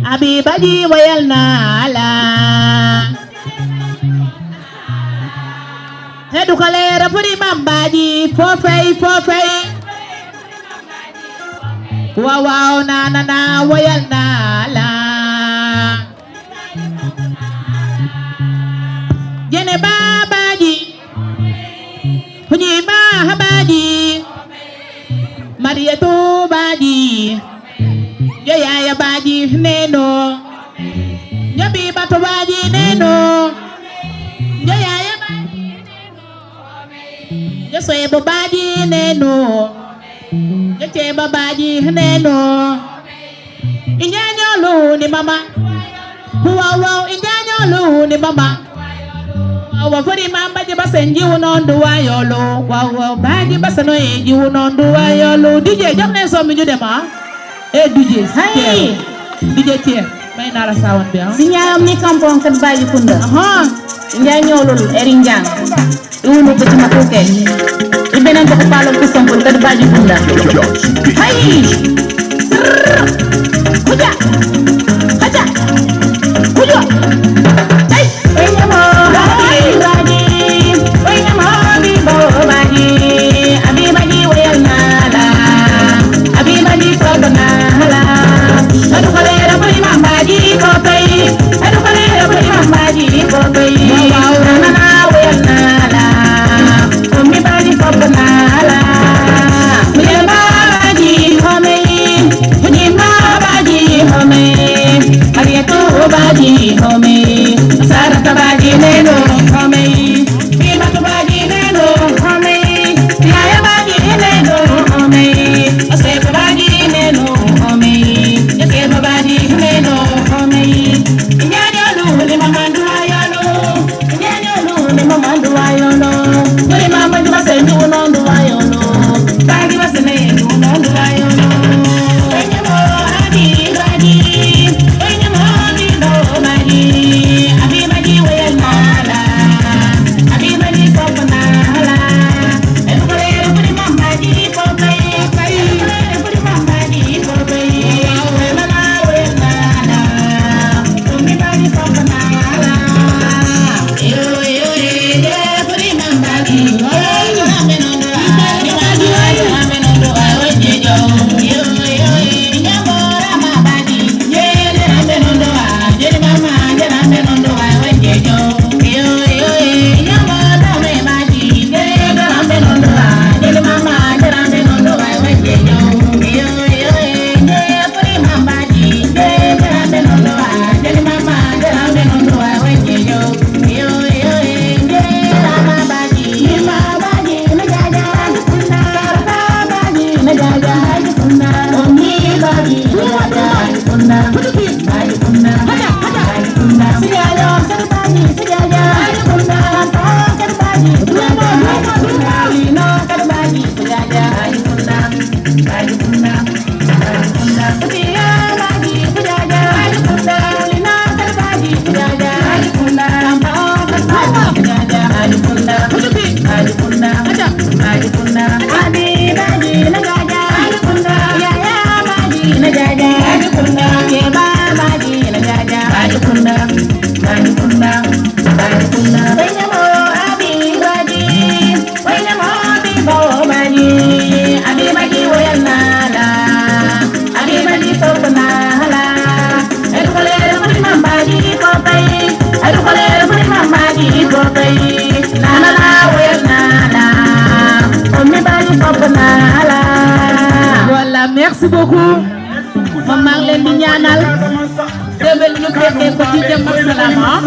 Habibaji wayal naa la hedu kalera furi mambaji fofay wow na wayal naa la jene babaji Hunyima habaji Marietu baji Yaya baji neno Nyabi bato baji neno Yaya baji Yasebo baji neno Yacheba baji neno Inyanyolu ni mama Wow inyanyolu ni mama Wow furi mamba je basenji unondu wayolo Wow baji basano eji unondu wayolo DJ jokne so mi jude ma DJ Hai DJ Tier may nara sawan bi sinyam ni kampong kat baji kunda nyanyolul erinjang iwunu beti matuke ibenen ko palon ko sombol kat baji kunda hai kuja kaja kuja hai enyamo baji enyamo bi bo baji abi baji wayal nala abi baji sobana hala adu kalera bari mambaji kopai adu kalera bari mambaji kopai wow nana wayal nala ummi baji sobana hala miyama baji homei miyama baji homei ariyato baji homei sarata baji neno homei bimatu baji neno homei yaya baji neno homei asefa baji neno homei yakema baji neno homei nyanyolu ni mamandu ayolo nyanyolu ni mamandu ayolo muri mama di basendu nondu ayolo baji basendu nondu ayolo enyamo abi baji enyamo abi bo baji abi baji wayal nala abi baji sopana hala ebu kalera buri mambaji pokai kai kalera buri mambaji pokai nana wayal nala umi baji sopana hala yo buri mambaji Voilà, merci beaucoup. Maman leen di ñaanal déwén ñu fekkee ko ci jàmm ak salaam